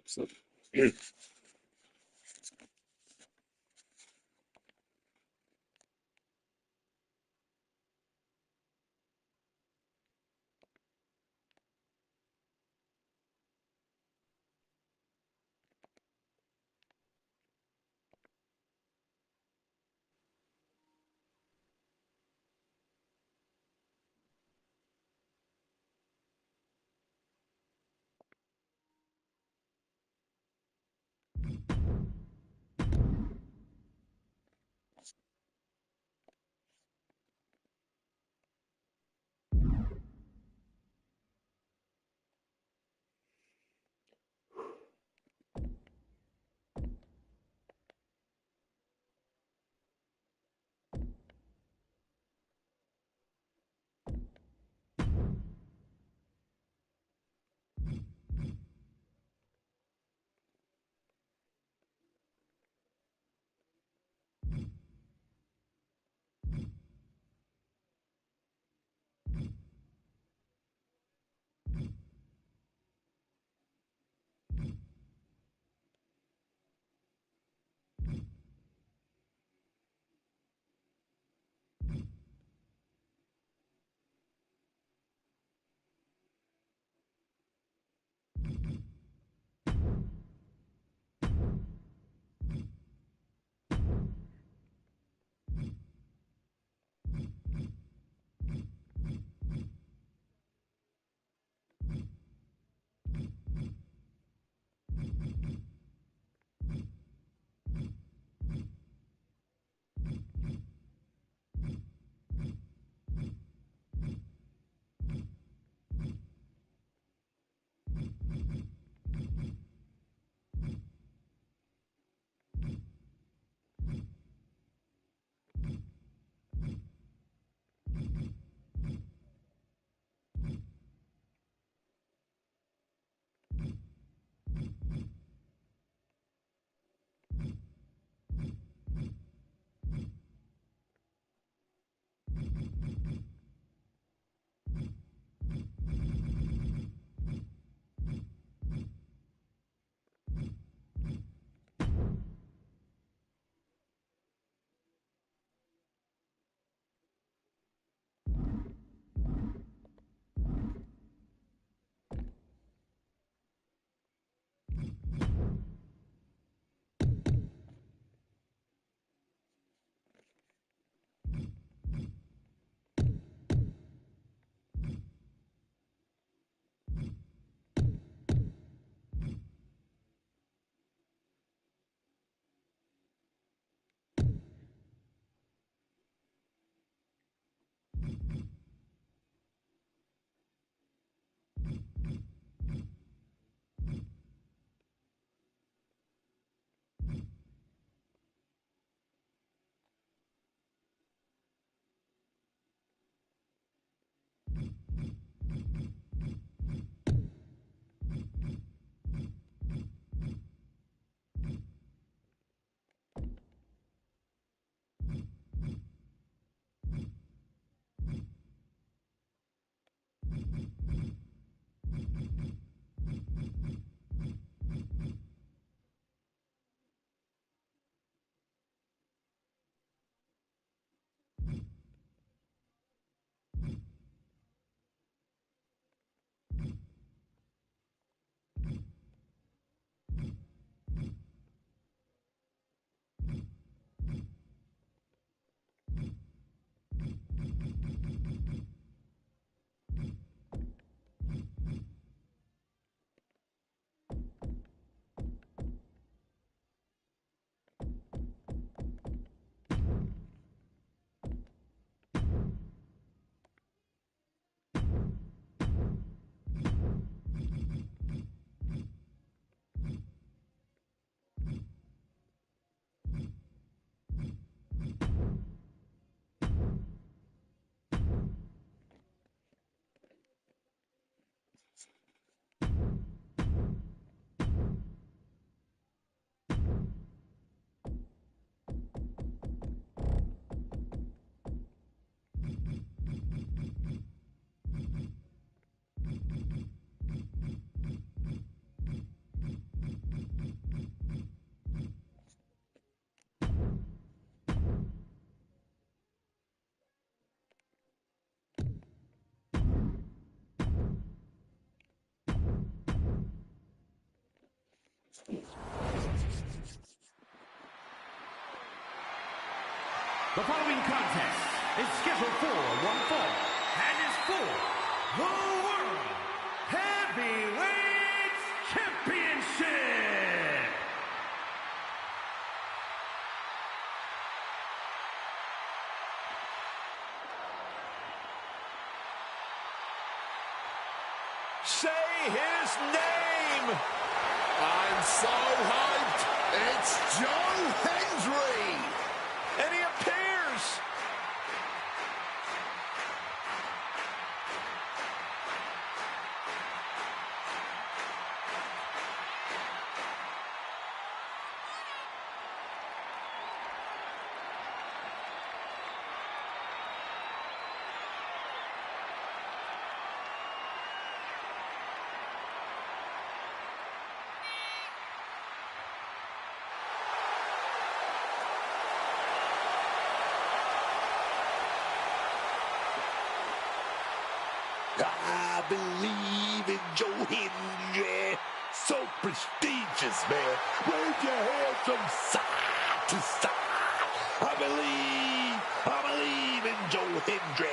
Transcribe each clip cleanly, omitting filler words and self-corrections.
So, The following contest is scheduled for one fall and is for the World Heavyweight Championship. Say his name! I'm so hyped! It's Joe Hendry! And he appears! I believe in Joe Hendry. So prestigious, man. Wave your hands from side to side. I believe in Joe Hendry.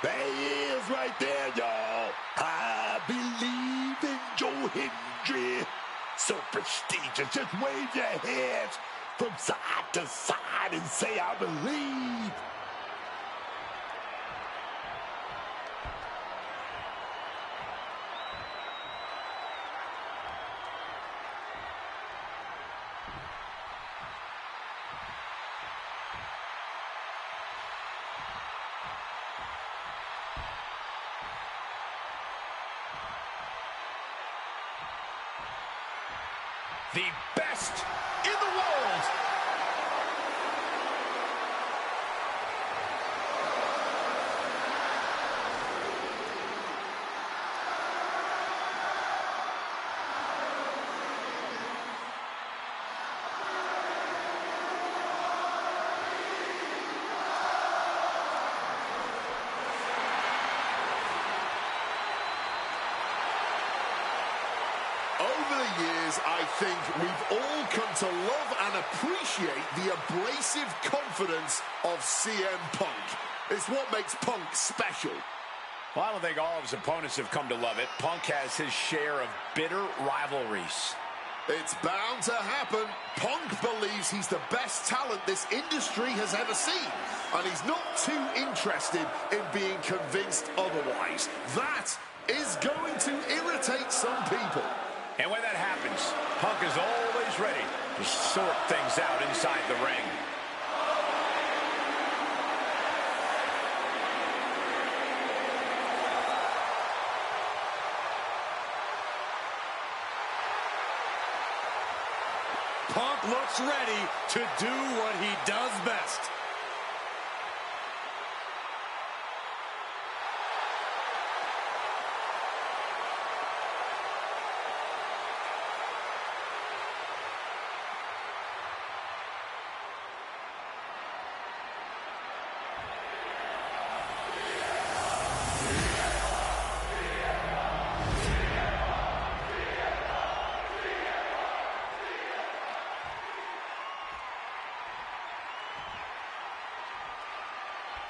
There he is right there, y'all. I believe in Joe Hendry. So prestigious. Just wave your hands from side to side and say, I believe. The best in the world. Over the years, I think we've all come to love and appreciate the abrasive confidence of CM Punk. It's what makes Punk special. Well, I don't think all of his opponents have come to love it. Punk has his share of bitter rivalries. It's bound to happen. Punk believes he's the best talent this industry has ever seen, and he's not too interested in being convinced otherwise. That is going to irritate some people. And when that happens, Punk is always ready to sort things out inside the ring. Punk looks ready to do what he does best.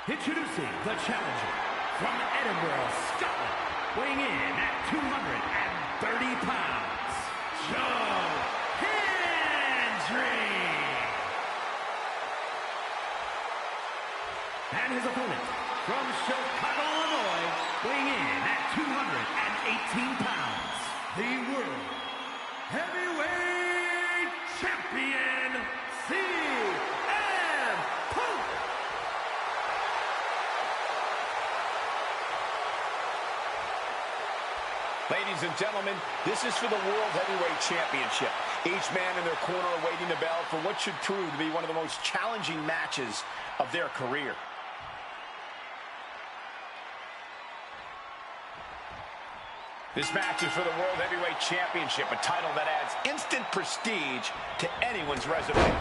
Introducing the challenger from Edinburgh, Scotland, weighing in at 230 pounds, Joe Hendry. And his opponent from Chicago, Illinois, weighing in at 218 pounds, the World Heavyweight Champion, CM Punk. Ladies and gentlemen, this is for the World Heavyweight Championship. Each man in their corner awaiting the bell for what should prove to be one of the most challenging matches of their career. This match is for the World Heavyweight Championship, a title that adds instant prestige to anyone's resume.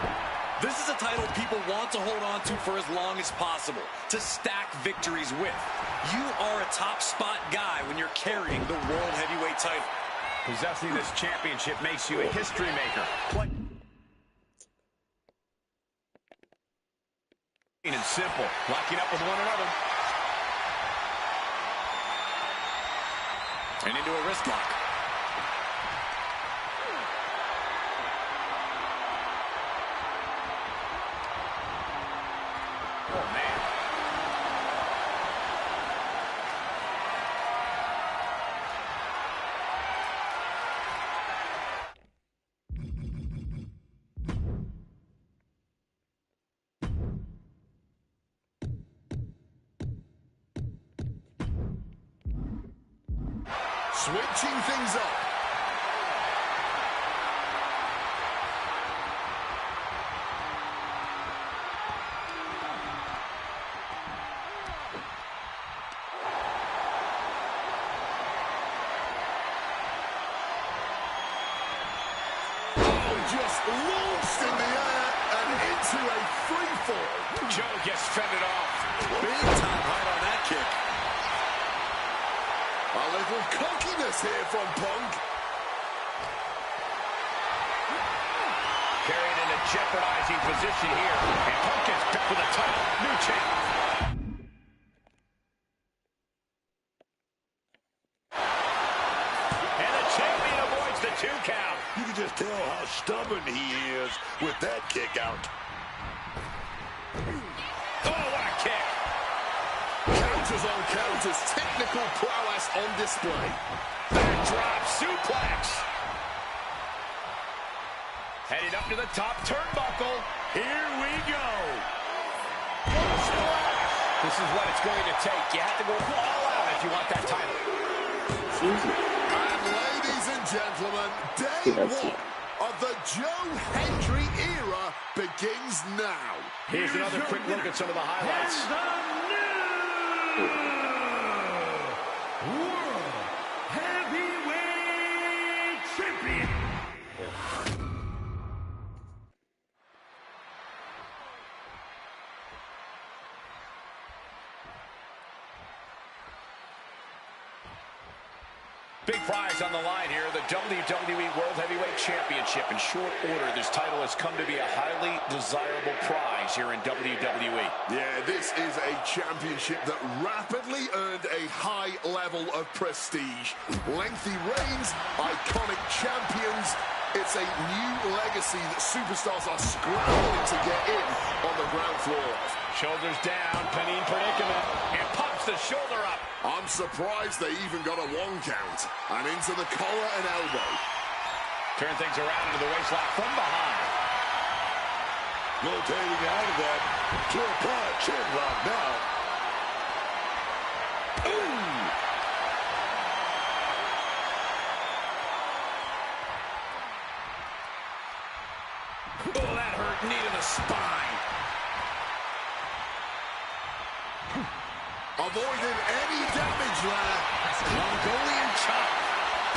This is a title people want to hold on to for as long as possible, to stack victories with. You are a top spot guy when you're carrying the World Heavyweight title. Possessing this championship makes you a history maker. Plain and simple, locking up with one another. And into a wrist lock. Oh, man. Switching things up. Just launched in the air and into a free fall. Joe gets fended off. Big time height on that kick. A little cockiness here from Punk. Carried in a jeopardizing position here. And Punk gets back with a title. New champ. And the champion avoids the 2 count. You can just tell how stubborn he is with that kick out. Oh, what a kick. Counters on counters, technical prowess on display. Backdrop suplex. Headed up to the top turnbuckle. Here we go. This is what it's going to take. You have to go all out if you want that title. And ladies and gentlemen, day one of the Joe Hendry era begins now. Here's another quick look at some of the highlights. And the new World Heavyweight Champion. Big prize on the line here, the WWE World Heavyweight Championship. In short order, this title has come to be a highly desirable prize here in WWE. Yeah, this is a championship that rapidly earned a high level of prestige. Lengthy reigns, iconic champions. It's a new legacy that superstars are scrambling to get in on the ground floor. Shoulders down, pinning predicament, and pops the shoulder up. I'm surprised they even got a 1 count. And into the collar and elbow. Turn things around into the waistlock from behind. Rotating out of that to a power chin lock now. Ooh! Oh, that hurt. Knee to the spine. Avoided any damage there. Mongolian chop.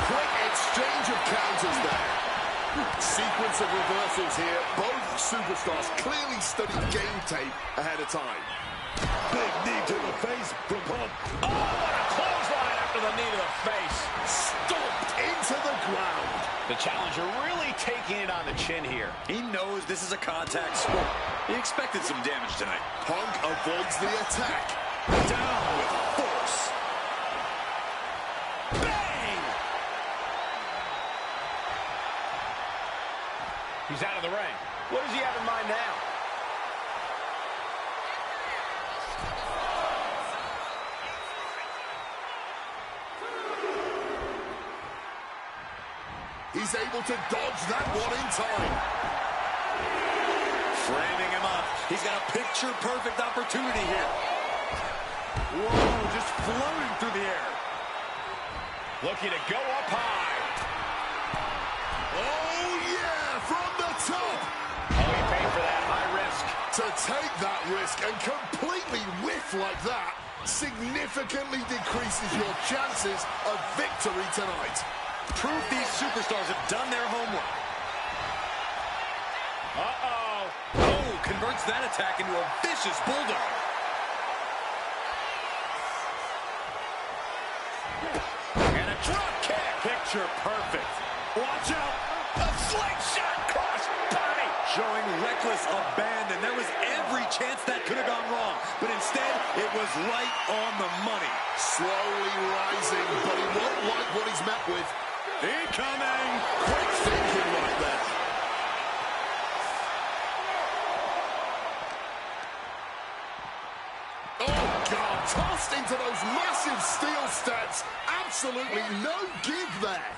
Quick exchange of counters there. Sequence of reversals here. Both superstars clearly studied game tape ahead of time. Big knee to the face from Punk. Oh, what a clothesline after the knee to the face. Stomped into the ground. The challenger really taking it on the chin here. He knows this is a contact sport. He expected some damage tonight. Punk avoids the attack. Down with force. Bang! He's out of the ring. What does he have in mind now? He's able to dodge that one in time. Framing him up. He's got a picture-perfect opportunity here. Whoa, just floating through the air. Looking to go up high. Oh, yeah, from the top. Oh, he paid for that high risk. To take that risk and completely whiff like that significantly decreases your chances of victory tonight. Proof these superstars have done their homework. Uh-oh. Oh, converts that attack into a vicious bulldog. And a drop kick. Picture perfect. Watch out. A slingshot cross body. Showing reckless abandon. There was every chance that could have gone wrong, but instead, it was right on the money. Slowly rising, but he won't like what he's met with. Incoming. Quick thinking like that. Oh, God. Tossed into those massive steel steps. Absolutely no give there.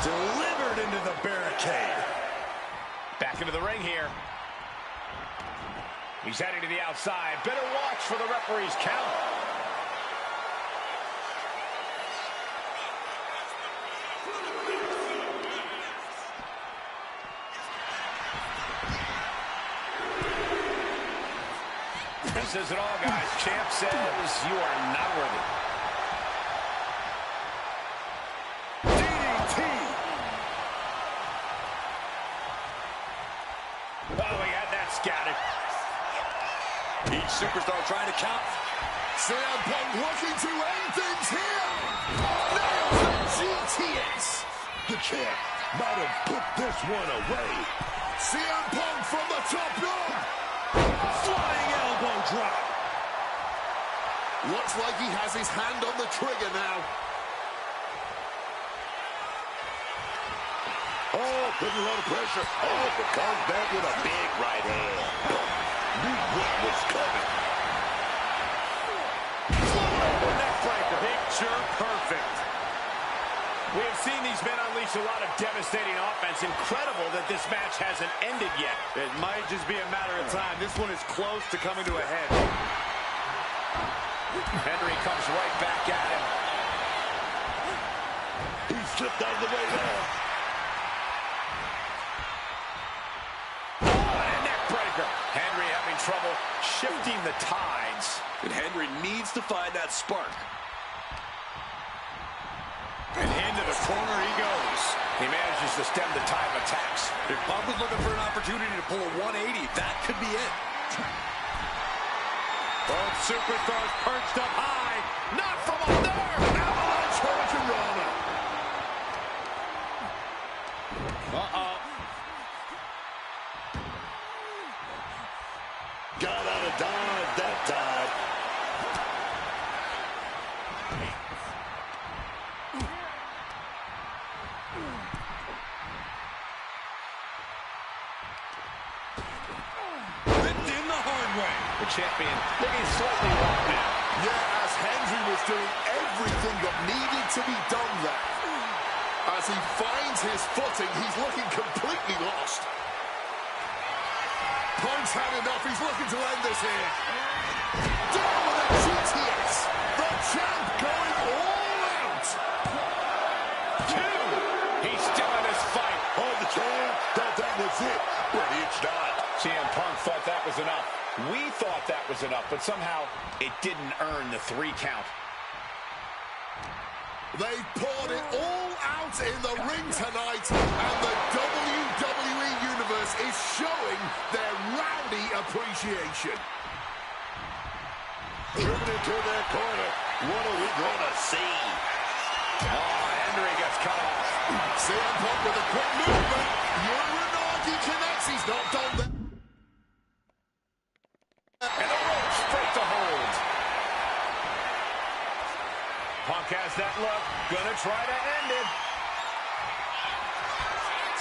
Delivered into the barricade. Back into the ring here. He's heading to the outside. Better watch for the referee's count. This is it all, guys. Champ says you are not worthy. DDT. Oh, we had that scouted. Each superstar trying to count. CM Punk looking to end things here. Nails the GTS. The champ might have put this one away. CM Punk from the top rope. Flying elbow drop. Looks like he has his hand on the trigger now. Oh, putting a lot of pressure. Oh, but comes back with a big right hand. Knew what was coming. Neck breaker. Picture perfect. We have seen these men unleash a lot of devastating offense. Incredible that this match hasn't ended yet. It might just be a matter of time. This one is close to coming to a head. Henry comes right back at him. He slipped out of the way there. Oh, and a neck breaker. Henry having trouble shifting the tides. And Henry needs to find that spark. And into the corner he goes. He manages to stem the tide of attacks. If Punk was looking for an opportunity to pull a 180, that could be it. Both superstars perched up high. Not from up there. Avalanche Hurricanrana. Uh-oh. Got out of dodge that time. The champion looking slightly wrong now. Yeah, as Henry was doing everything that needed to be done there. As he finds his footing, he's looking completely lost. Punk's had enough. He's looking to end this here. Down with a GTS. The champ going all out. Two. He's still in his fight. Oh, the champ thought that was it, but it's not. CM Punk thought that was enough. We thought that was enough, but somehow it didn't earn the 3 count. They've poured it all out in the ring tonight, and the WWE Universe is showing their rowdy appreciation. Driven into their corner. What are we going to see? Oh, Henry gets cut off. CM Punk with a quick movement. Uranagi connects. He's not done there. And the ropes break the hold. Punk has that look. Gonna try to end it.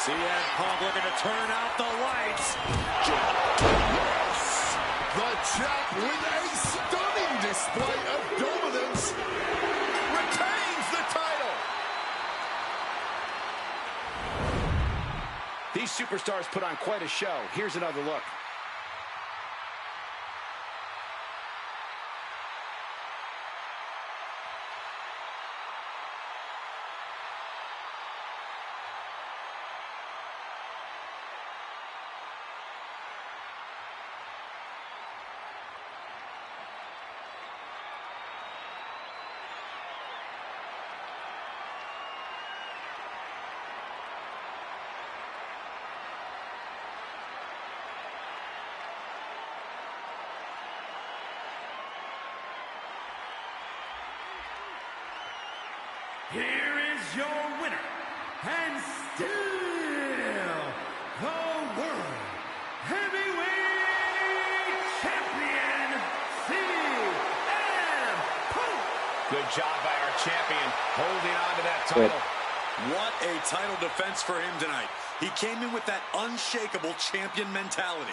CM Punk looking to turn out the lights. Yes! The champ with a stunning display of dominance retains the title. These superstars put on quite a show. Here's another look. Here is Good job by our champion holding on to that title. What a title defense for him tonight. He came in with that unshakable champion mentality.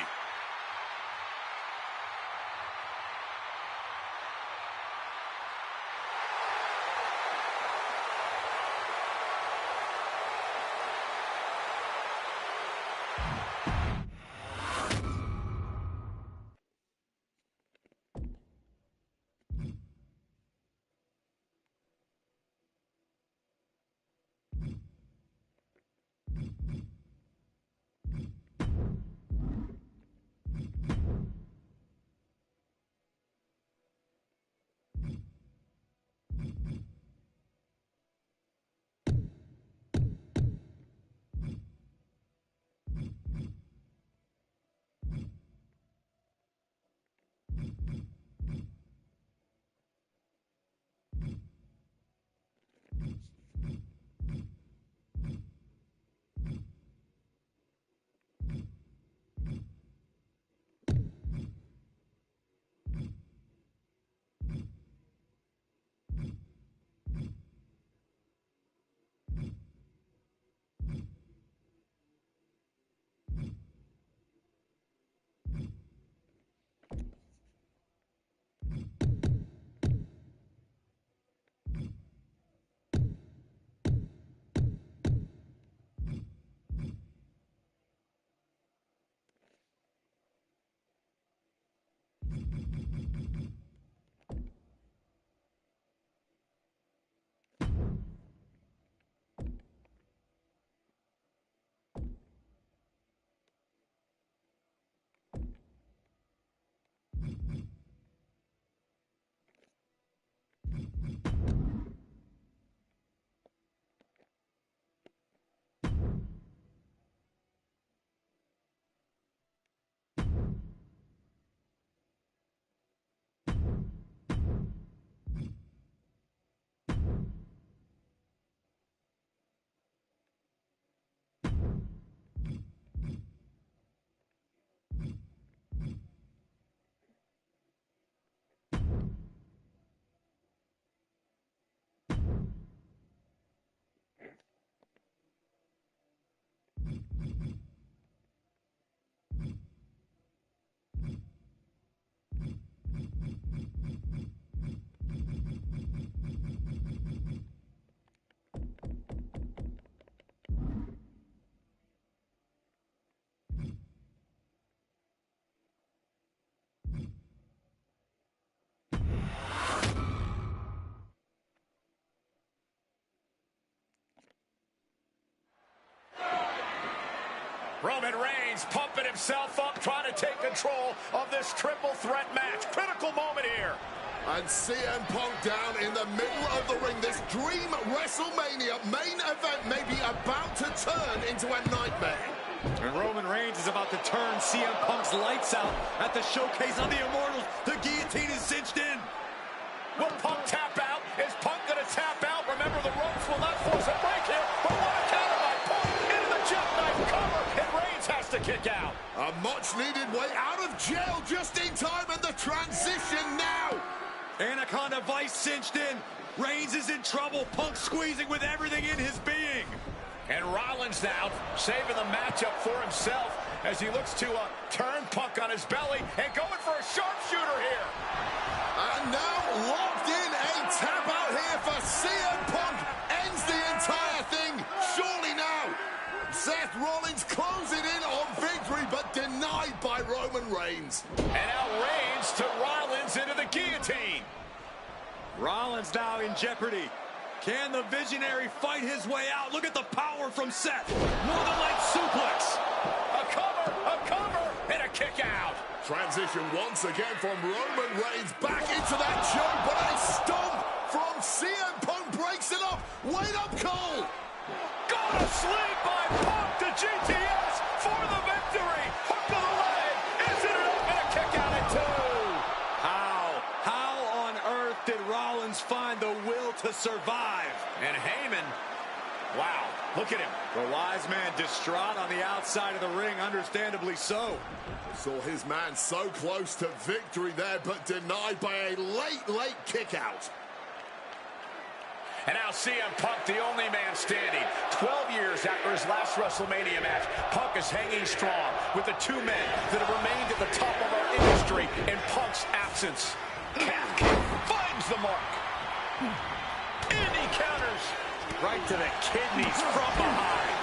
Roman Reigns pumping himself up, trying to take control of this triple threat match. Critical moment here. And CM Punk down in the middle of the ring. This dream WrestleMania main event may be about to turn into a nightmare. And Roman Reigns is about to turn CM Punk's lights out at the showcase on the Immortals. The guillotine is cinched in. Will Punk tap out? Is Punk going to tap out? Remember, the ropes will not force a break here. But what a counter by Punk into the jackknife cover. And Reigns has to kick out. A much-needed way out of jail just in time, and the transition now. Anaconda Vice cinched in. Reigns is in trouble. Punk squeezing with everything in his being. And Rollins now saving the matchup for himself as he looks to turn Punk on his belly and going for a sharpshooter here. And now locked in, a tap out here for CM Punk. Ends the entire thing, surely now. Seth Rollins closing in on victory, but denied by Roman Reigns. And now Reigns to Rollins into the guillotine. Rollins now in jeopardy. Can the Visionary fight his way out? Look at the power from Seth. Northern Light suplex. A cover, and a kick out. Transition once again from Roman Reigns back into that choke, but a stomp from CM Punk breaks it up. Wait up, Cole. Go to sleep by Punk to GTS for the victory. Hook to the leg. Is it enough? And a kick out at 2. How on earth did Rollins find the will to survive? And Heyman, wow, look at him. The wise man distraught on the outside of the ring, understandably so. Saw his man so close to victory there, but denied by a late kick out. And now CM Punk, the only man standing. 12 years after his last WrestleMania match, Punk is hanging strong with the two men that have remained at the top of our industry in Punk's absence. Calf kick finds the mark. And he counters. Right to the kidneys from behind.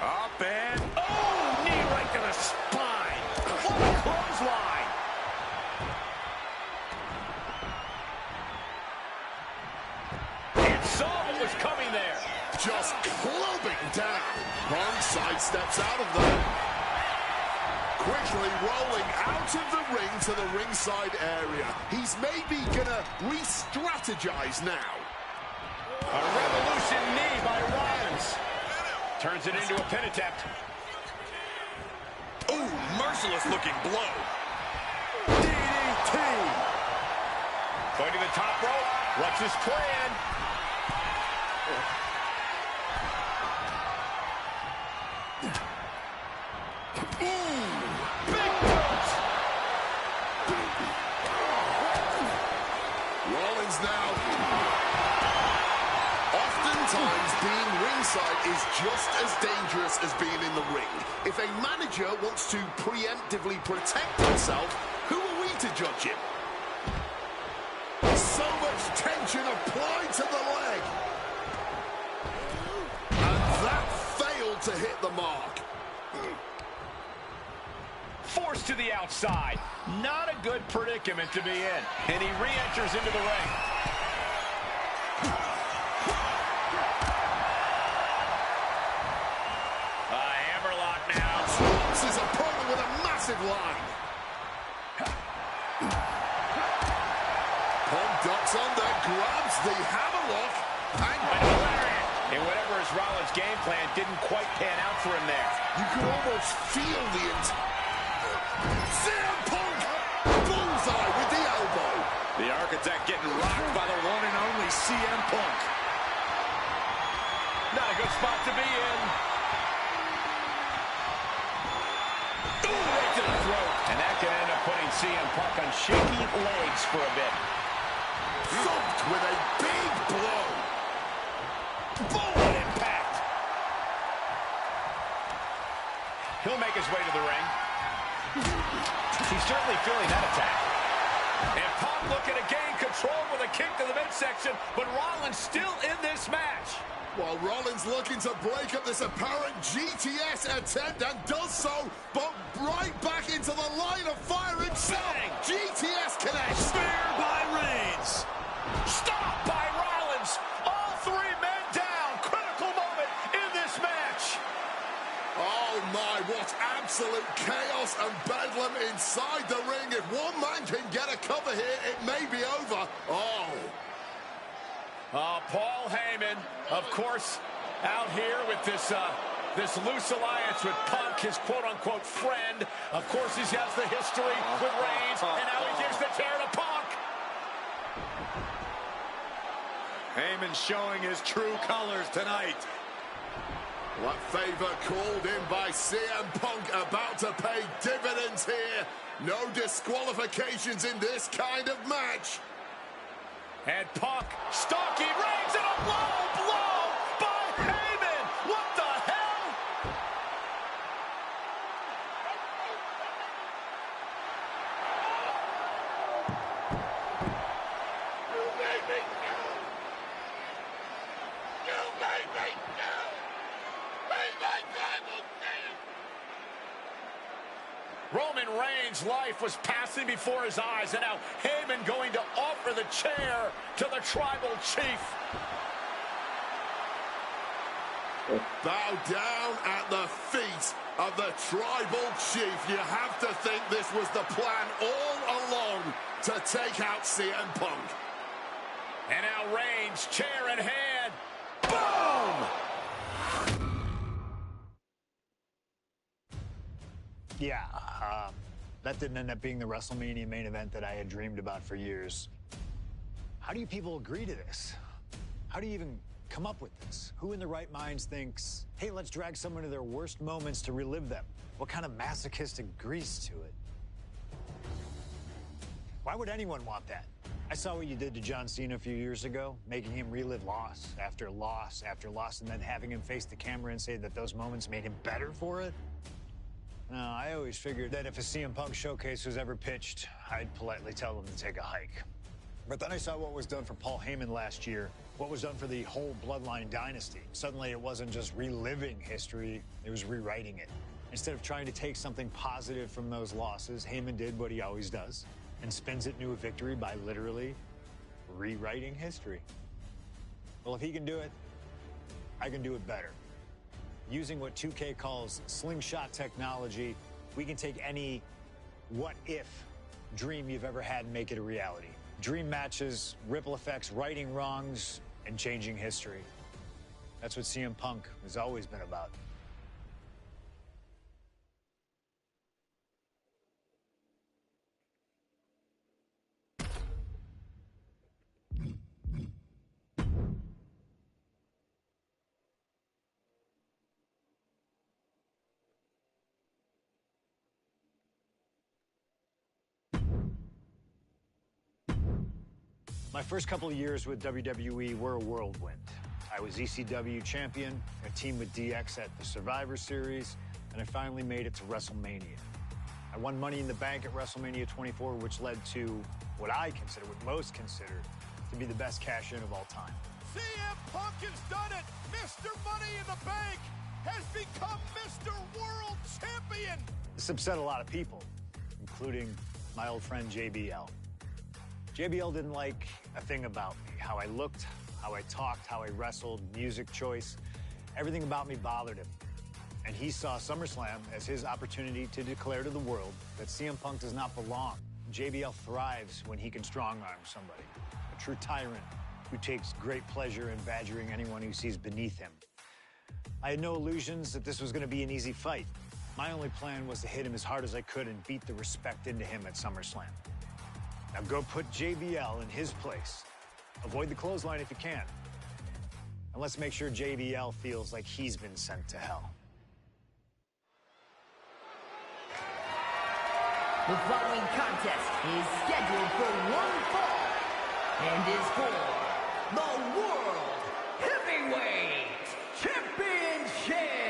Up and... oh, knee right to the spine. What a clothesline. And saw what was coming there. Just clubbing down. Punk sidesteps out of there. Quickly rolling out of the ring to the ringside area. He's maybe gonna re-strategize now. A revolution knee by Rollins. Turns it into a pin attempt. Ooh, merciless looking blow. DDT. Going to the top rope. What's his plan? Rollins now. Oftentimes, being ringside is just as dangerous as being in the ring. If a manager wants to preemptively protect himself, who are we to judge him? So much tension applied to the leg. And that failed to hit the mark. Forced to the outside. Not a good predicament to be in. And he re-enters into the ring. A hammerlock now. Drops his opponent with a massive line. Punk ducks under, grabs the hammerlock, and And whatever his Rollins game plan didn't quite pan out for him there. you could almost feel the CM Punk! Bullseye with the elbow. The architect getting rocked by the one and only CM Punk. Not a good spot to be in. Ooh, right to the throat. And that can end up putting CM Punk on shaky legs for a bit. Thumped with a big blow. Boom! Impact. He'll make his way to the ring. He's certainly feeling that attack. And Punk looking to gain control with a kick to the midsection, but Rollins still in this match. While Rollins looking to break up this apparent GTS attempt and does so, but right back into the line of fire himself. Bang. GTS connects. Spear by Reigns. Stop by Rollins. All three men down. Critical moment in this match. Oh my, what absolute chaos and bedlam inside the ring. If one man can get a cover here, it may be over. Paul Heyman, of course, out here with this loose alliance with Punk, his quote-unquote friend. Of course, he has the history with Reigns, and now he gives the tear to Punk. Heyman showing his true colors tonight. What favor called in by CM Punk about to pay dividends here. No disqualifications in this kind of match. And Punk stalking Reigns, and a low blow by Heyman. What the hell? You made me go. You made me go. Made my tribal king. Roman Reigns' life was passing before his eyes, and now Heyman going to offer the chair to the tribal chief. Bow down at the feet of the tribal chief. You have to think this was the plan all along to take out CM Punk. And now Reigns, chair in hand. Boom! Yeah, that didn't end up being the WrestleMania main event that I had dreamed about for years. How do you people agree to this? How do you even come up with this? Who in their right minds thinks, hey, let's drag someone to their worst moments to relive them? What kind of masochistic agrees to it? Why would anyone want that? I saw what you did to John Cena a few years ago, making him relive loss after loss after loss, and then having him face the camera and say that those moments made him better for it. No, I always figured that if a CM Punk showcase was ever pitched, I'd politely tell them to take a hike. But then I saw what was done for Paul Heyman last year, what was done for the whole Bloodline dynasty. Suddenly it wasn't just reliving history, it was rewriting it. Instead of trying to take something positive from those losses, Heyman did what he always does and spins it into a victory by literally rewriting history. Well, if he can do it, I can do it better. Using what 2K calls slingshot technology, we can take any what-if dream you've ever had and make it a reality. Dream matches, ripple effects, righting wrongs, and changing history. That's what CM Punk has always been about. My first couple of years with WWE were a whirlwind. I was ECW champion, a team with DX at the Survivor Series, and I finally made it to WrestleMania. I won Money in the Bank at WrestleMania 24, which led to what I consider, what most consider, to be the best cash-in of all time. CM Punk has done it! Mr. Money in the Bank has become Mr. World Champion! This upset a lot of people, including my old friend JBL. JBL didn't like a thing about me, how I looked, how I talked, how I wrestled, music choice. Everything about me bothered him. And he saw SummerSlam as his opportunity to declare to the world that CM Punk does not belong. JBL thrives when he can strong-arm somebody, a true tyrant who takes great pleasure in badgering anyone who sees beneath him. I had no illusions that this was going to be an easy fight. My only plan was to hit him as hard as I could and beat the respect into him at SummerSlam. Now go put JBL in his place. Avoid the clothesline if you can. And let's make sure JBL feels like he's been sent to hell. The following contest is scheduled for one fall and is for the World Heavyweight Championship.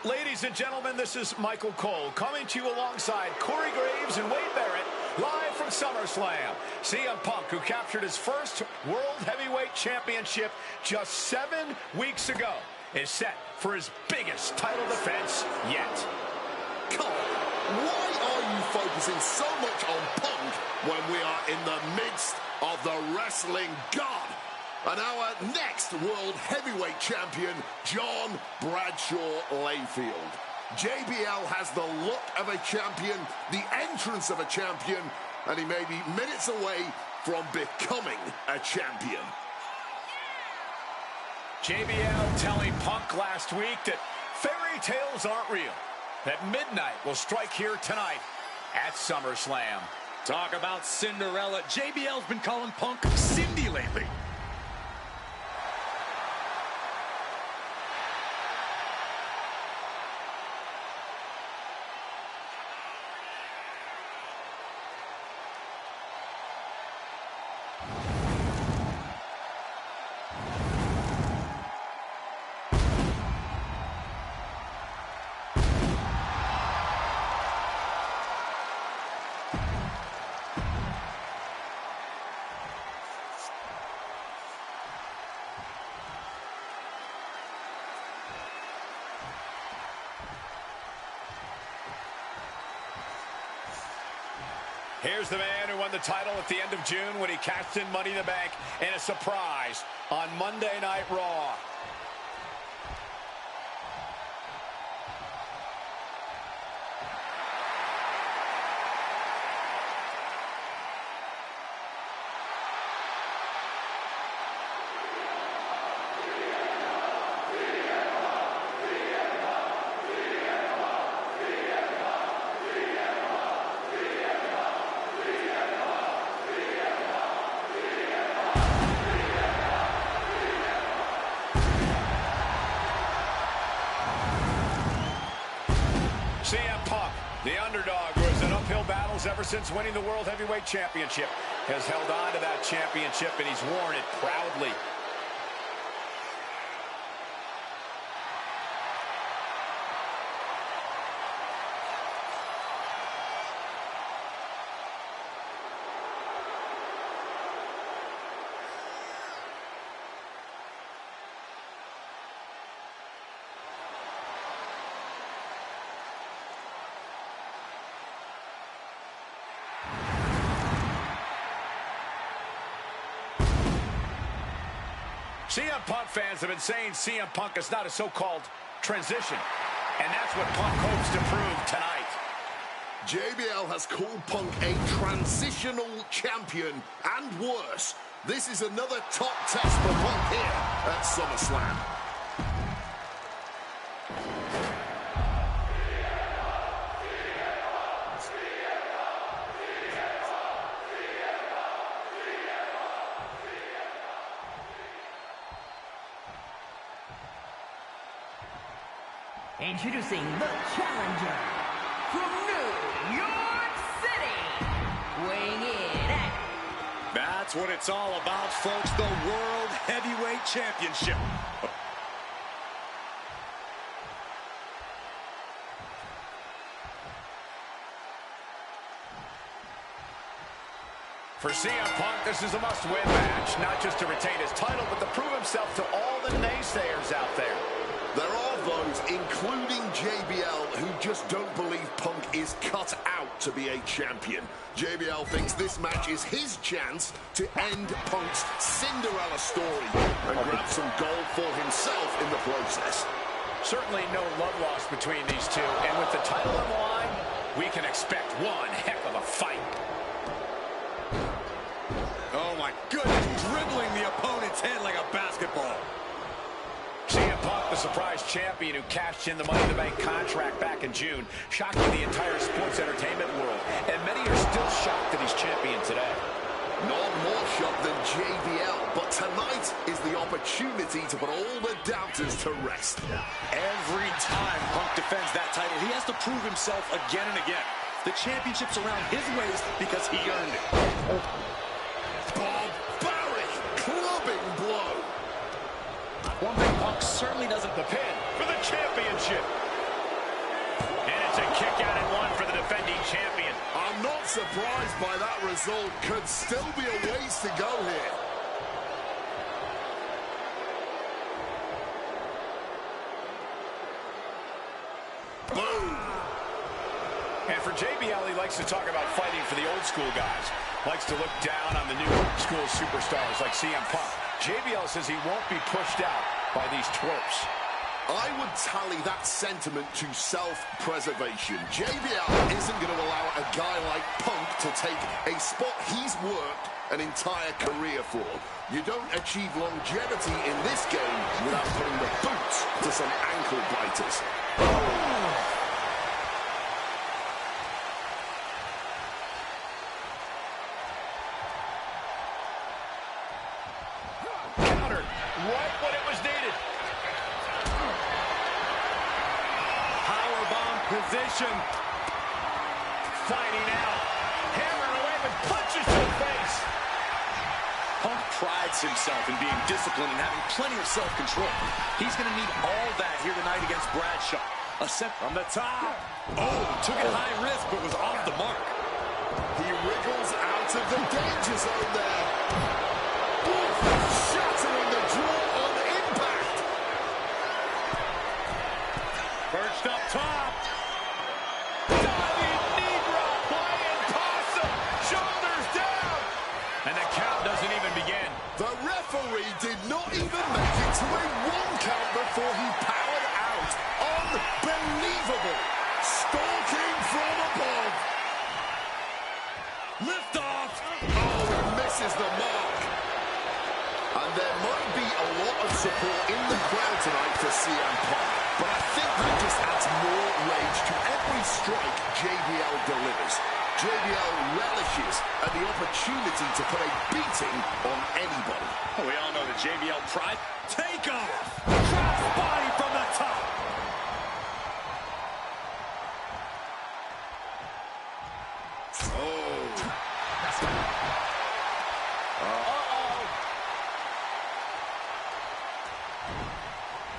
Ladies and gentlemen, this is Michael Cole coming to you alongside Corey Graves and Wade Barrett, live from SummerSlam. CM Punk, who captured his first World Heavyweight Championship just 7 weeks ago, is set for his biggest title defense yet. Cole, why are you focusing so much on Punk when we are in the midst of the wrestling god? And our next World Heavyweight Champion, John Bradshaw Layfield. JBL has the look of a champion, the entrance of a champion, and he may be minutes away from becoming a champion. JBL telling Punk last week that fairy tales aren't real, that midnight will strike here tonight at SummerSlam. Talk about Cinderella. JBL's been calling Punk Cindy lately. Here's the man who won the title at the end of June when he cashed in Money in the Bank in a surprise on Monday Night Raw. CM Punk, the underdog, who has in uphill battles ever since winning the World Heavyweight Championship, has held on to that championship, and he's worn it proudly. CM Punk fans have been saying CM Punk is not a so-called transition, and that's what Punk hopes to prove tonight. JBL has called Punk a transitional champion, and worse. This is another top test for Punk here at SummerSlam. Introducing the challenger from New York City, weighing in at... That's what it's all about, folks, the World Heavyweight Championship. For CM Punk, this is a must-win match, not just to retain his title, but to prove himself to all the naysayers out there. There are those, including JBL, who just don't believe Punk is cut out to be a champion. JBL thinks this match is his chance to end Punk's Cinderella story and grab some gold for himself in the process. Certainly no love lost between these two, and with the title on the line, we can expect one heck of a fight. Oh my goodness, dribbling the opponent's head like a basketball. CM Punk, the surprise champion who cashed in the Money in the Bank contract back in June, shocking the entire sports entertainment world, and many are still shocked that he's champion today. None more shocked than JBL, but tonight is the opportunity to put all the doubters to rest. Every time Punk defends that title, he has to prove himself again and again. The championship's around his waist because he earned it. Barbaric clubbing blow. One thing Punk certainly doesn't... The pin for the championship. And it's a kick out and one for the defending champion. I'm not surprised by that result. Could still be a ways to go here. Boom. And for JBL, he likes to talk about fighting for the old school guys. Likes to look down on the new school superstars like CM Punk. JBL says he won't be pushed out by these twerps. I would tally that sentiment to self-preservation. JBL isn't going to allow a guy like Punk to take a spot he's worked an entire career for. You don't achieve longevity in this game without putting the boots to some ankle biters. Countered right when it was needed. Powerbomb position. Fighting out. Hammering away with punches to the face. Punk prides himself in being disciplined and having plenty of self-control. He's going to need all that here tonight against Bradshaw. A set from the top. Oh, took it high risk, but was off the mark. He wriggles out of the danger zone there. Oof, shattering the draw on impact. Perched up top. Diving knee drop, flying possum, shoulders down. And the count doesn't even begin. The referee did not even make it to a 1 count before he powered out. Unbelievable. Stalking from above. Lift off. Oh, he misses the mark. And there might be a lot of support in the crowd tonight for CM Punk, but I think that just adds more rage to every strike JBL delivers. JBL relishes at the opportunity to put a beating on anybody. We all know that JBL pride. Take off. Cross body from the top.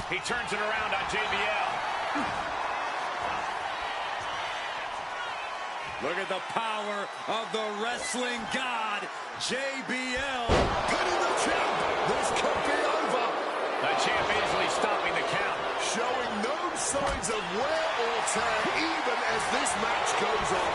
He turns it around on JBL. Look at the power of the wrestling god, JBL. Pinning the champ. This could be over. The champ easily stopping the count. Showing no signs of wear or tear even as this match goes on.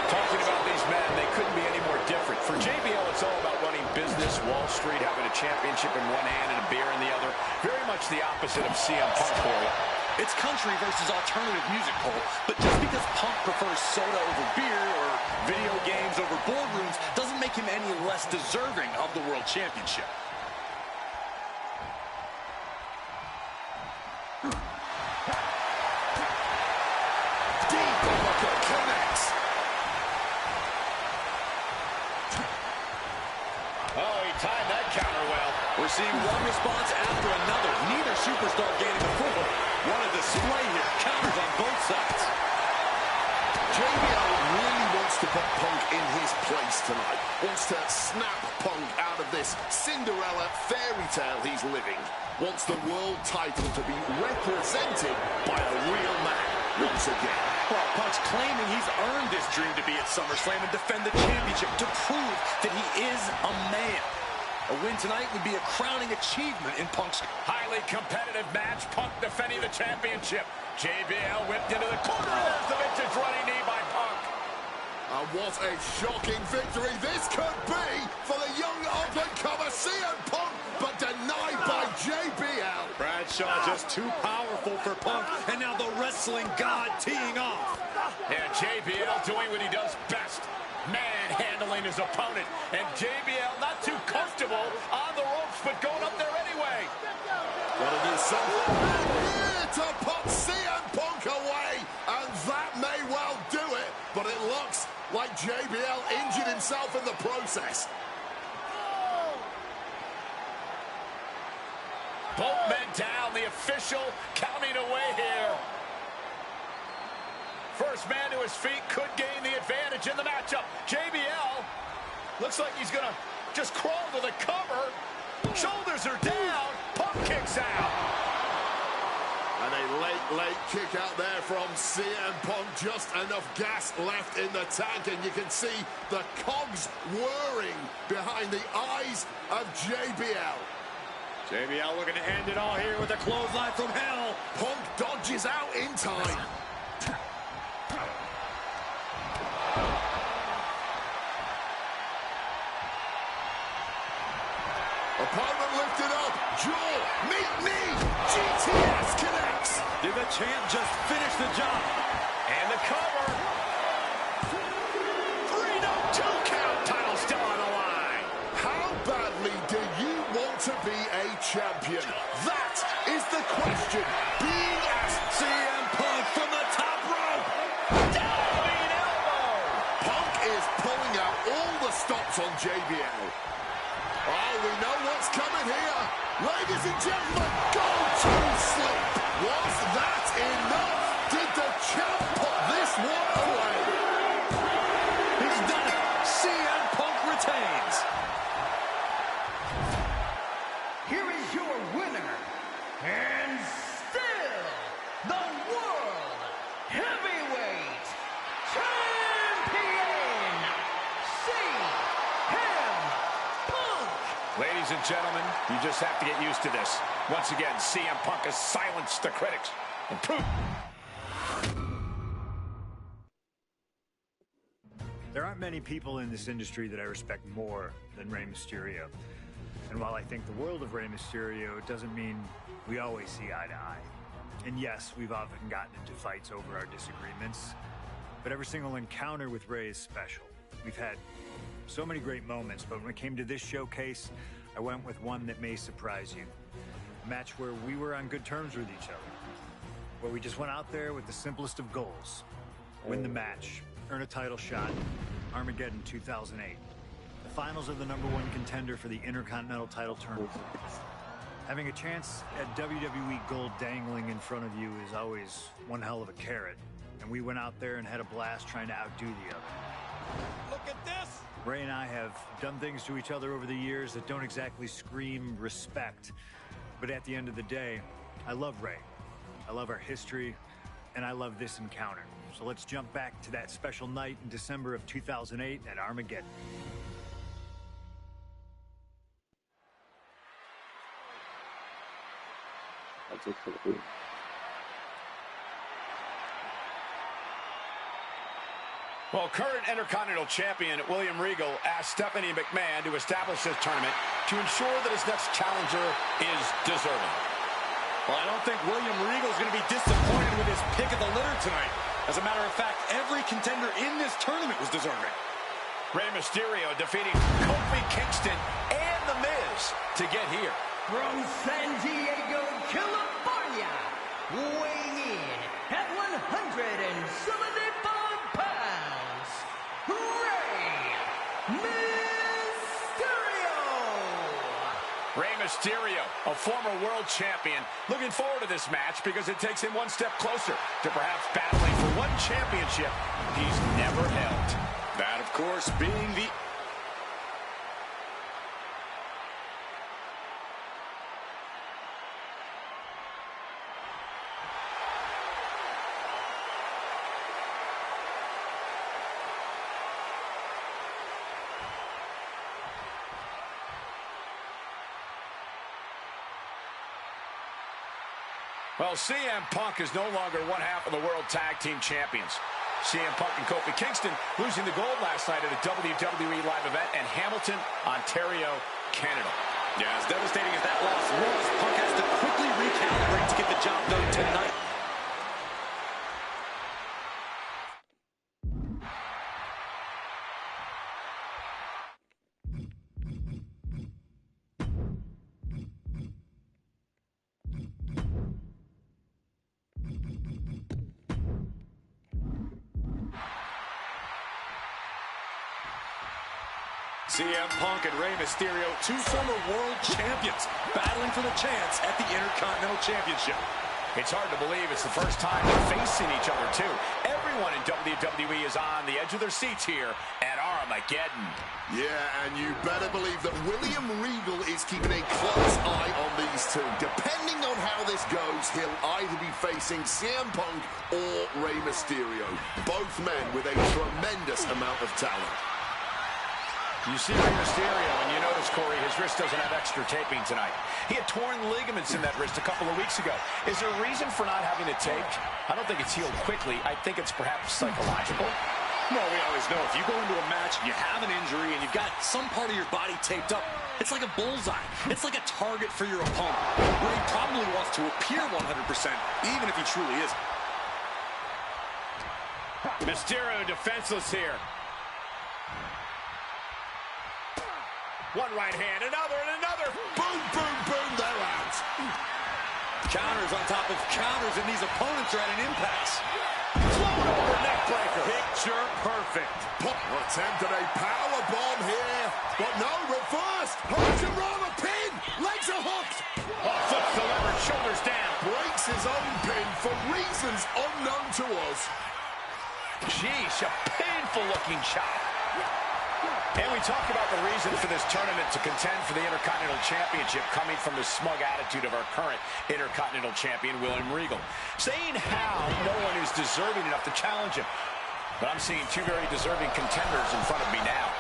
Talking about these men, they couldn't be any more different. For JBL, it's all about running business, Wall Street, having a championship in one hand and a beer in the other. Very much the opposite of CM Punk, Corey. It's country versus alternative music, Cole. But just because Punk prefers soda over beer or video games over boardrooms doesn't make him any less deserving of the World Championship. Deep uppercut connects. Oh, he timed that counter well. We're seeing one response after another. Neither superstar gaining a foothold. What a display here. Counters on both sides. JBL really wants to put Punk in his place tonight. Wants to snap Punk out of this Cinderella fairy tale he's living. Wants the world title to be represented by a real man once again. Well, Punk's claiming he's earned this dream to be at SummerSlam and defend the championship to prove that he is a man. A win tonight would be a crowning achievement in Punk's Highly competitive match. Punk defending the championship. JBL whipped into the corner. There's the vintage running knee by Punk. And what a shocking victory this could be for the young up-and-comer CM Punk, but denied by JBL. Bradshaw just too powerful for Punk, and now the wrestling god teeing off. And JBL doing what he does best. Manhandling his opponent. And JBL not too comfortable on the ropes, but going up there anyway. Gotta do something here to put CM Punk away, and that may well do it, but it looks like JBL injured himself in the process. Both men down, the official counting away here. First man to his feet could gain the advantage in the matchup. JBL looks like he's gonna just crawl to the cover. Shoulders are down. Punk kicks out. And a late kick out there from CM Punk. Just enough gas left in the tank, and you can see the cogs whirring behind the eyes of JBL. JBL looking to end it all here with a clothesline from hell. Punk dodges out in time. Opponent lifted up. Jaw, meet knee. GTS connects. Did the champ just finish the job? And the cover. 3-2 count. Title still on the line. How badly do you want to be a champion? That is the question being asked. CM Punk from the top rope. Diving elbow. Punk is pulling out all the stops on JBL. Oh, we know what's coming here. Ladies and gentlemen, go to sleep. Was that enough? Did the champ put this one away? He's done it. CM Punk retains. Here is your winner, and still the World Heavyweight Champion, CM Punk. Ladies and gentlemen, you just have to get used to this. Once again, CM Punk has silenced the critics and proved. There aren't many people in this industry that I respect more than Rey Mysterio. And while I think the world of Rey Mysterio, doesn't mean we always see eye to eye. And yes, we've often gotten into fights over our disagreements, but every single encounter with Rey is special. We've had so many great moments, but when it came to this showcase, I went with one that may surprise you. A match where we were on good terms with each other. Where we just went out there with the simplest of goals. Win the match, earn a title shot, Armageddon 2008. The finals of the #1 contender for the Intercontinental title tournament. Having a chance at WWE gold dangling in front of you is always one hell of a carrot. And we went out there and had a blast trying to outdo the other. Look at this! Ray and I have done things to each other over the years that don't exactly scream respect. But at the end of the day, I love Ray. I love our history, and I love this encounter. So let's jump back to that special night in December of 2008 at Armageddon. That's it for the food. Well, current Intercontinental Champion William Regal asked Stephanie McMahon to establish this tournament to ensure that his next challenger is deserving. Well, I don't think William Regal is going to be disappointed with his pick of the litter tonight. As a matter of fact, every contender in this tournament was deserving. Rey Mysterio defeating Kofi Kingston and The Miz to get here. From San Diego, California, weighing in at 175 pounds, Rey Mysterio! Rey Mysterio, a former world champion, looking forward to this match because it takes him one step closer to perhaps battling for one championship he's never held. That, of course, being the... Well, CM Punk is no longer one half of the World Tag Team Champions. CM Punk and Kofi Kingston losing the gold last night at a WWE live event in Hamilton, Ontario, Canada. Yeah, as devastating as that loss was, Punk has to quickly recalibrate to get the job done tonight. CM Punk and Rey Mysterio, two former world champions, battling for the chance at the Intercontinental Championship. It's hard to believe it's the first time they're facing each other, too. Everyone in WWE is on the edge of their seats here at Armageddon. Yeah, and you better believe that William Regal is keeping a close eye on these two. Depending on how this goes, he'll either be facing CM Punk or Rey Mysterio. Both men with a tremendous amount of talent. You see Rey Mysterio, and you notice, Corey, his wrist doesn't have extra taping tonight. He had torn ligaments in that wrist a couple of weeks ago. Is there a reason for not having it taped? I don't think it's healed quickly. I think it's perhaps psychological. Well, we always know if you go into a match and you have an injury and you've got some part of your body taped up, it's like a bullseye. It's like a target for your opponent, where he probably wants to appear 100%, even if he truly isn't. Mysterio defenseless here. One right hand, another, and another. Boom, boom, boom, they're out. Counters on top of counters, and these opponents are at an impasse. Float over neck breaker. Picture perfect. Pop attempted a power bomb here, but no, reversed. Hurricane pin. Legs are hooked. Oh, foot's delivered, shoulders down. Breaks his own pin for reasons unknown to us. Jeez, a painful-looking shot. And we talk about the reason for this tournament to contend for the Intercontinental Championship coming from the smug attitude of our current Intercontinental Champion, William Regal, saying how no one is deserving enough to challenge him. But I'm seeing two very deserving contenders in front of me now.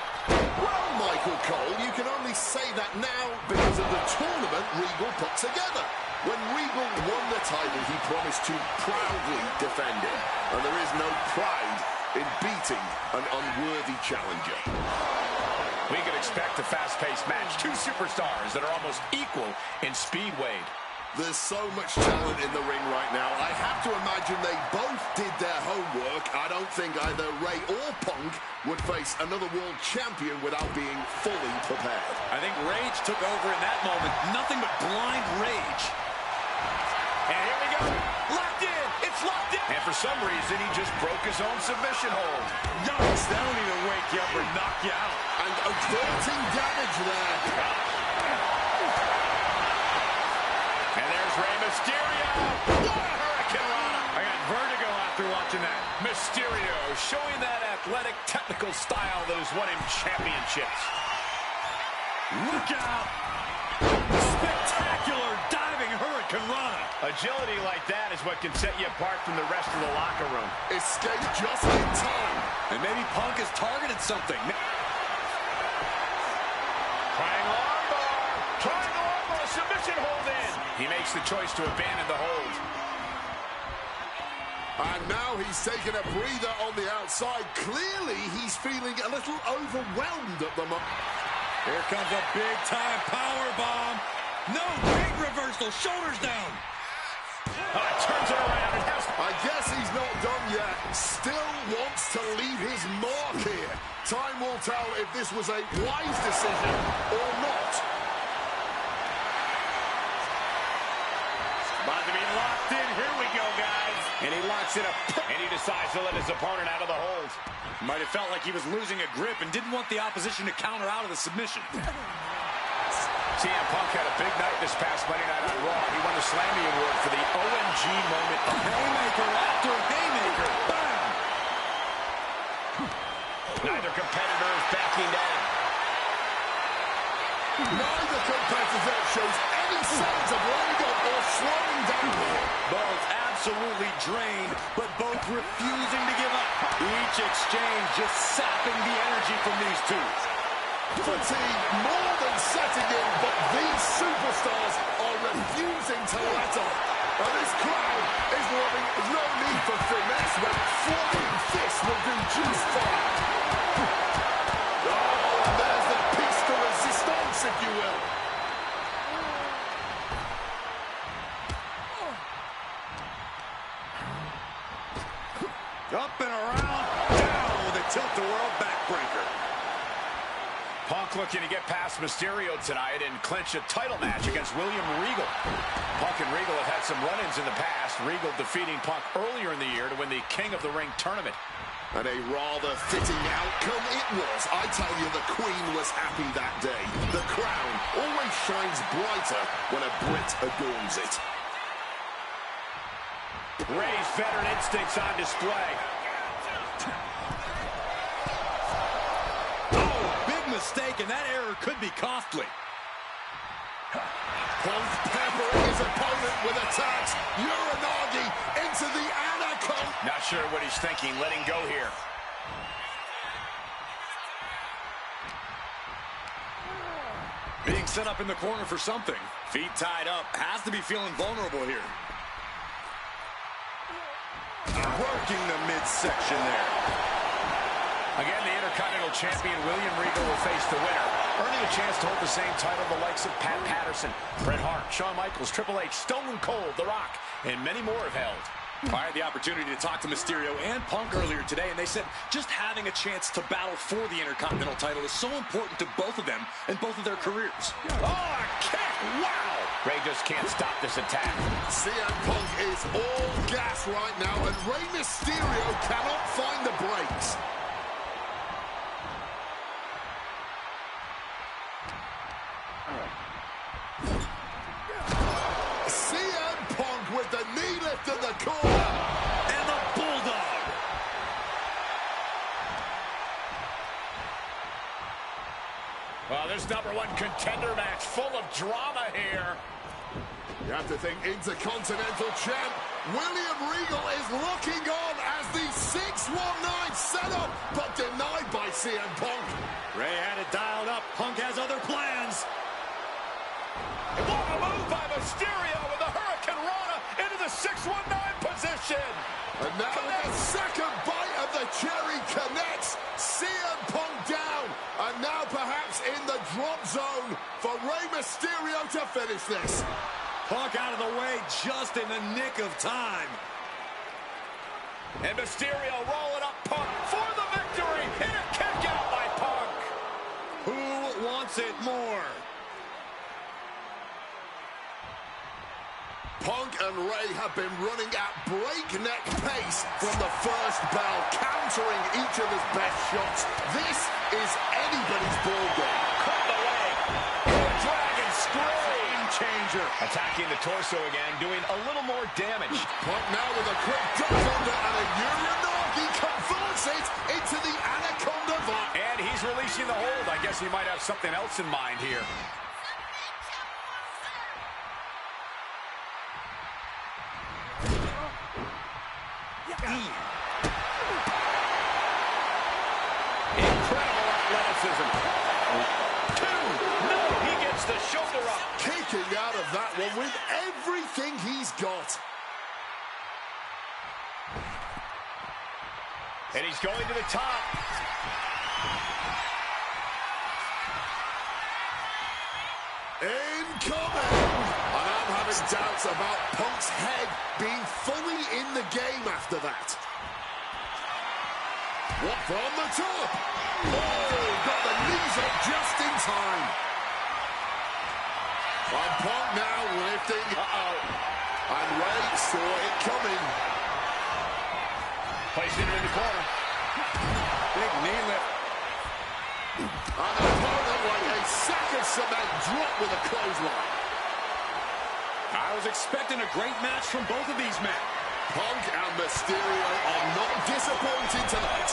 Well, Michael Cole, you can only say that now because of the tournament Regal put together. When Regal won the title, he promised to proudly defend it. And there is no pride in beating an unworthy challenger. We could expect a fast-paced match. Two superstars that are almost equal in speed, Wade. There's so much talent in the ring right now. I have to imagine they both did their homework. I don't think either Rey or Punk would face another world champion without being fully prepared. I think rage took over in that moment. Nothing but blind rage. And here we go. Locked in. It's locked in. And for some reason, he just broke his own submission hold. Yikes, that don't even wake you up or knock you out. And exerting damage there. Mysterio. What a Hurricane Rana. I got vertigo after watching that. Mysterio showing that athletic, technical style that has won him championships. Look out! Spectacular diving Hurricane Rana. Agility like that is what can set you apart from the rest of the locker room. Escape just in time. And maybe Punk has targeted something. Triangle armbar, submission hold in. He makes the choice to abandon the hold. And now he's taking a breather on the outside. Clearly, he's feeling a little overwhelmed at the moment. Here comes a big-time power bomb. No, big reversal, shoulders down. Turns it around. I guess he's not done yet. Still wants to leave his mark here. Time will tell if this was a wise decision or not. About to be locked in. Here we go, guys. And he locks it up. And he decides to let his opponent out of the hold. Might have felt like he was losing a grip and didn't want the opposition to counter out of the submission. CM Punk had a big night this past Monday night on Raw. He won the Slammy Award for the OMG moment. Haymaker after haymaker. Bam! Neither competitor is backing down. Neither competitor shows any signs of letting up or slowing down here. Both absolutely drained, but both refusing to give up. Each exchange just sapping the energy from these two. Fatigue more than setting in, but these superstars are refusing to let up. And this crowd is loving no need for finesse when flying fists will do just fine. Oh, and there's the piece de resistance, if you will. Up and around, down with a tilt-the-world backbreaker. Punk looking to get past Mysterio tonight and clinch a title match against William Regal. Punk and Regal have had some run-ins in the past. Regal defeating Punk earlier in the year to win the King of the Ring tournament. And a rather fitting outcome it was. I tell you, the Queen was happy that day. The crown always shines brighter when a Brit adorns it. Ray's veteran instincts on display. Mistake, and that error could be costly. Punk peppering his opponent with attacks. Uranagi into the anaconda. Not sure what he's thinking, letting go here. Being set up in the corner for something. Feet tied up. Has to be feeling vulnerable here. Working the midsection there. Again, the Intercontinental Champion William Regal will face the winner, earning a chance to hold the same title the likes of Pat Patterson, Bret Hart, Shawn Michaels, Triple H, Stone Cold, The Rock, and many more have held. I had the opportunity to talk to Mysterio and Punk earlier today, and they said just having a chance to battle for the Intercontinental title is so important to both of them and both of their careers. Oh, a kick! Wow! Ray just can't stop this attack. CM Punk is all gas right now, and Rey Mysterio cannot find the brakes. CM Punk with the knee lift in the corner. And the Bulldog. Well, this #1 contender match full of drama here. You have to think Intercontinental Champ William Regal is looking on as the 619 setup, but denied by CM Punk. Ray had it dialed up. Punk has other plans. What a move by Mysterio with the Hurricane Rana into the 619 position. And now the second bite of the cherry connects. CM Punk down. And now perhaps in the drop zone for Rey Mysterio to finish this. Punk out of the way just in the nick of time. And Mysterio rolling up Punk for the victory. And a kick out by Punk. Who wants it more? Punk and Ray have been running at breakneck pace from the first bell, countering each of his best shots. This is anybody's ball game. Cut the leg. Dragon screw. Game changer. Attacking the torso again, doing a little more damage. Punk now with a quick duck under and a Uranagi converts it into the Anaconda Vice. And he's releasing the hold. I guess he might have something else in mind here. Incredible athleticism. 2. No, he gets the shoulder up. Kicking out of that one with everything he's got. And he's going to the top. Incoming! And I'm having doubts about Punk's head being fully in the game after that. What from the top? Oh, got the knees up just in time. And Punk now lifting. And Ray saw it coming. Placing it in the corner. Big knee lift. An opponent like a sack of cement dropped with a clothesline. I was expecting a great match from both of these men. Punk and Mysterio are not disappointing tonight.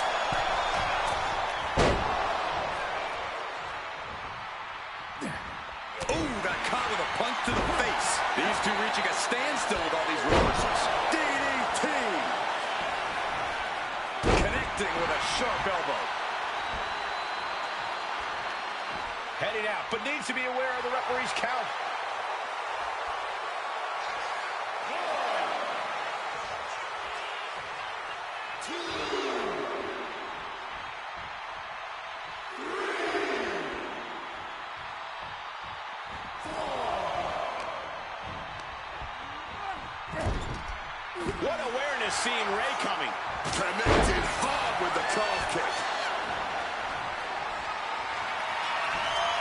Ooh, got caught with a punch to the face. These two reaching a standstill with all these reversals. DDT! Connecting with a sharp elbow. Heading out, but needs to be aware of the referee's count. What awareness seeing Ray coming. Connected hard with the calf kick.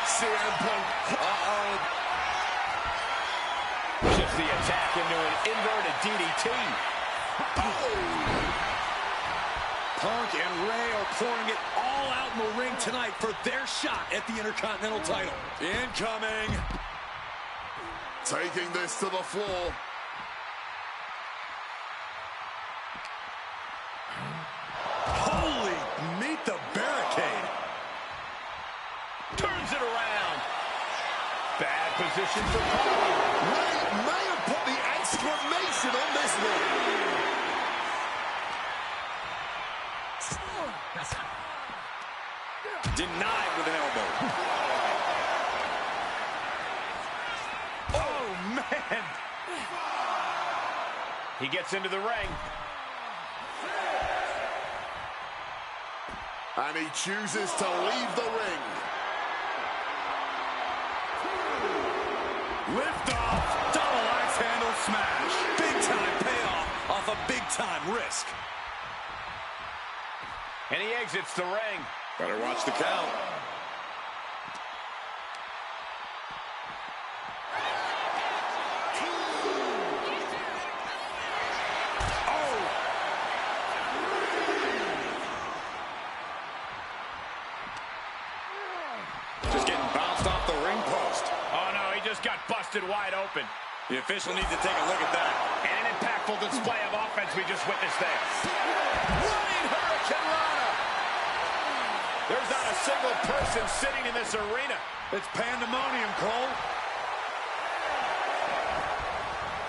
CM Punk. Shifts the attack into an inverted DDT. Punk and Ray are pouring it all out in the ring tonight for their shot at the Intercontinental title. Incoming. Taking this to the floor. Holy, meet the barricade. Turns it around. Bad position for Punk. Ray may have put the exclamation on this one. Denied with an elbow. Oh, man. He gets into the ring. And he chooses to leave the ring. Lift off. Double axe handle smash. Big time payoff off a big time risk. And he exits the ring. Better watch the count. Just getting bounced off the ring post. Oh, no, he just got busted wide open. The official needs to take a look at that. And an impactful display of offense we just witnessed there. Running Hurricane Rana. There's not a single person sitting in this arena. It's pandemonium, Cole.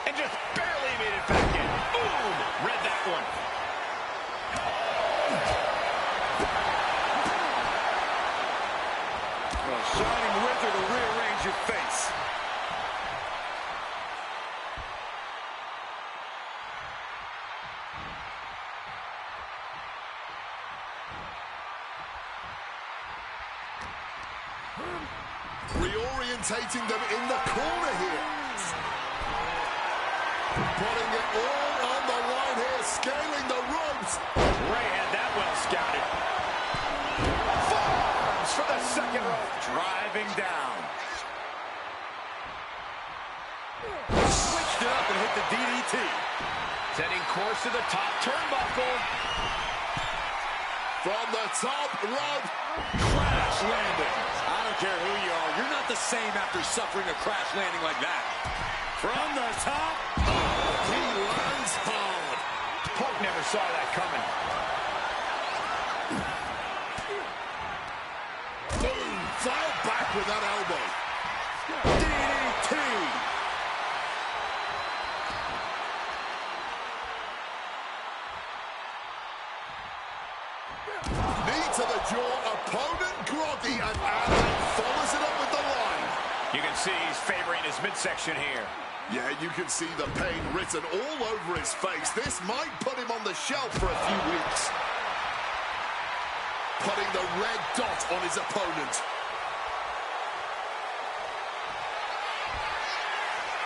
And just barely made it back in. Boom! Read that one. A shining wizard to rearrange your face. Reorientating them in the corner here. Putting it all on the line here, scaling the ropes. Ray had that well scouted. Forearms for the second rope. Driving down. Switched it up and hit the DDT. Setting course to the top turnbuckle. From the top rope. Crash landing. I don't care who you are. You're not the same after suffering a crash landing like that. From the top. Oh, he lands hard. Punk never saw that coming. Boom. File back with that elbow. DDT. Knee to the jaw. Opponent groggy. And Adam follows it up with the line. You can see he's favoring his midsection here. Yeah, you can see the pain written all over his face. This might put him on the shelf for a few weeks. Putting the red dot on his opponent.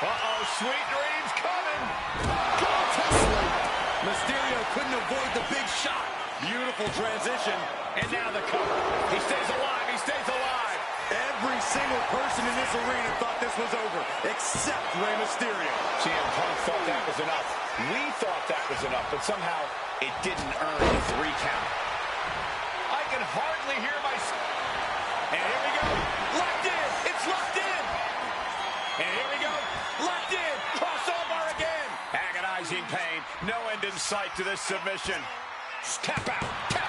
Uh-oh, sweet dreams coming. Got to sleep. Mysterio couldn't avoid the big shot. Beautiful transition. And now the cover. He stays alive. He stays alive. Every single person in this arena thought this was over, except Rey Mysterio. CM Punk thought that was enough. We thought that was enough, but somehow it didn't earn the 3 count. I can hardly hear my... And here we go. Locked in. It's locked in. And here we go. Locked in. Crossover again. Agonizing pain. No end in sight to this submission. Tap out. Tap